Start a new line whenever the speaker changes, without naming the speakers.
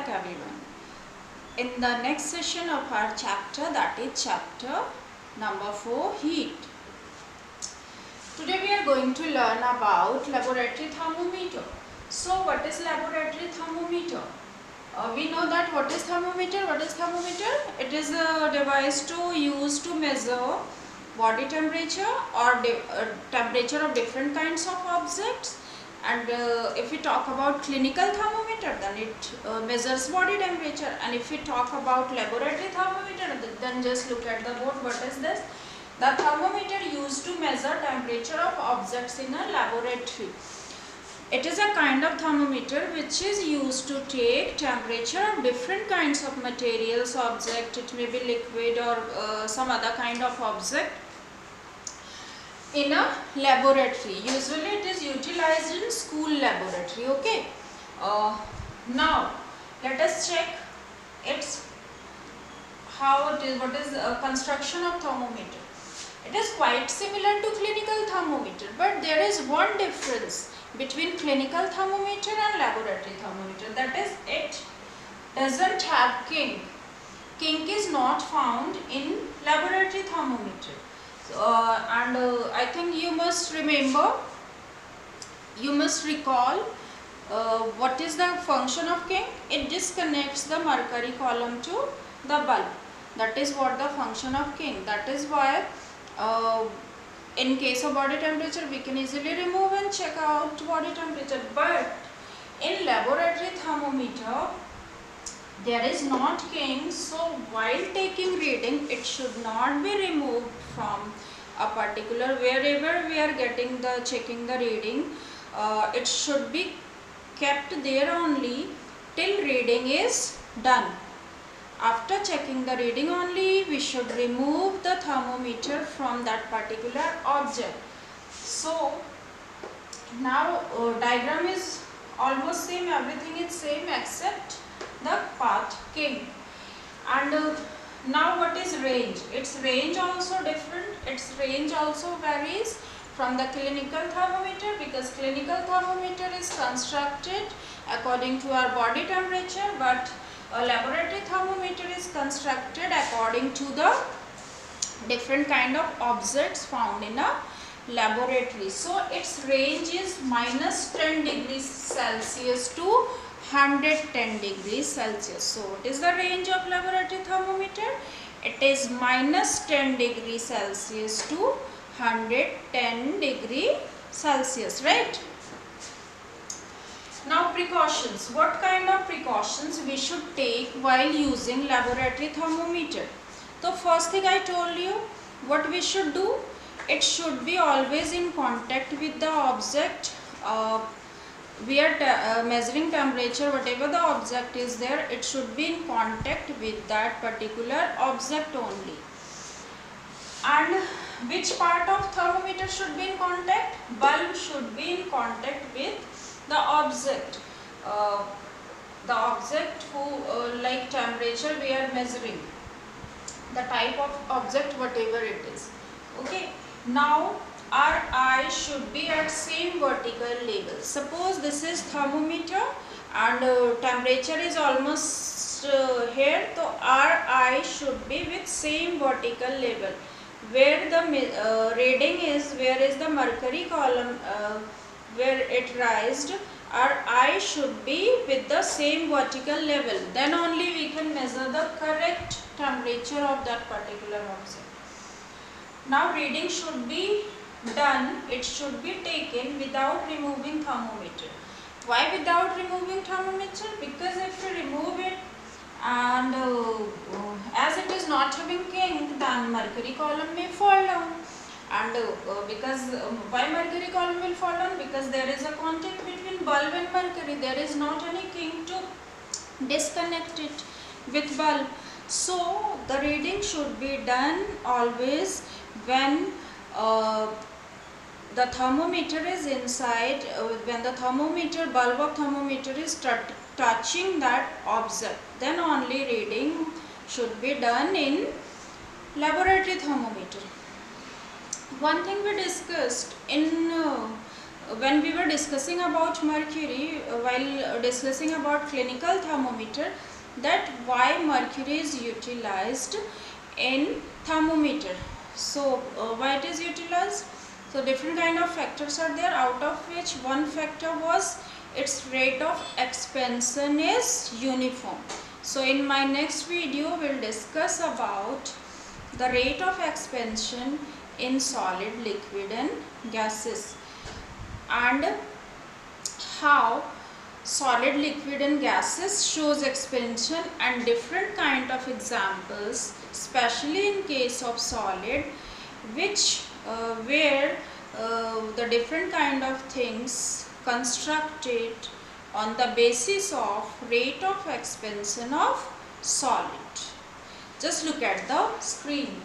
back everyone in the next session of our chapter, that is chapter number 4, heat. Today we are going to learn about laboratory thermometer. So what is laboratory thermometer? We know that what is thermometer. What is thermometer? It is a device used to measure body temperature or temperature of different kinds of objects. And if we talk about clinical thermometer, then it measures body temperature. And if we talk about laboratory thermometer, then just look at the board. What is this? The thermometer used to measure temperature of objects in a laboratory. It is a kind of thermometer which is used to take temperature of different kinds of materials, object. It may be liquid or some other kind of object in a laboratory. Usually it is utilized in school laboratory. Okay. Now let us check its how it is. What is construction of thermometer? It is quite similar to clinical thermometer, but there is one difference between clinical thermometer and laboratory thermometer. That is, it doesn't have kink. Kink is not found in laboratory thermometer. I think you must remember, you must recall what is the function of kink. It disconnects the mercury column to the bulb. That is what the function of kink. That is why in case of body temperature we can easily remove and check out body temperature, but in laboratory thermometer there is not kink. So while taking reading, it should not be removed from a particular, wherever we are getting the checking the reading, it should be kept there only till reading is done. After checking the reading only, we should remove the thermometer from that particular object. So now diagram is almost same, everything is same except the part kink. And now what is range? Its range also different. Its range also varies from the clinical thermometer, because clinical thermometer is constructed according to our body temperature, but a laboratory thermometer is constructed according to the different kind of objects found in a laboratory. So its range is minus 10 degrees Celsius to 110 degrees Celsius. So what is the range of laboratory thermometer? It is minus 10 degrees Celsius to 110 degrees Celsius, right? Now precautions. What kind of precautions we should take while using laboratory thermometer? So first thing I told you, what we should do, it should be always in contact with the object. We are measuring temperature, whatever the object is there, it should be in contact with that particular object only. And which part of thermometer should be in contact? Bulb should be in contact with the object. The object who like temperature we are measuring, the type of object whatever it is. Okay. Now our eye should be at same vertical level. Suppose this is thermometer and temperature is almost here, so our eye should be with same vertical level. Where the reading is, where is the mercury column, where it raised, our eye should be with the same vertical level. Then only we can measure the correct temperature of that particular object. Now reading should be done, it should be taken without removing thermometer. Why without removing thermometer? Because if we remove it and as it is not having kink, then mercury column may fall down. And because why mercury column will fall down? Because there is a contact between bulb and mercury. There is not any kink to disconnect it with bulb. So the reading should be done always when the thermometer is inside, when the thermometer, bulb of thermometer is touching that object, then only reading should be done in laboratory thermometer. One thing we discussed in when we were discussing about mercury, while discussing about clinical thermometer, that why mercury is utilized in thermometer. So why it is utilized? So different kind of factors are there, out of which one factor was its rate of expansion is uniform. So in my next video we'll discuss about the rate of expansion in solid, liquid and gases, and how solid, liquid and gases shows expansion, and different kind of examples, especially in case of solid, which where the different kind of things constructed on the basis of rate of expansion of solid. Just look at the screen.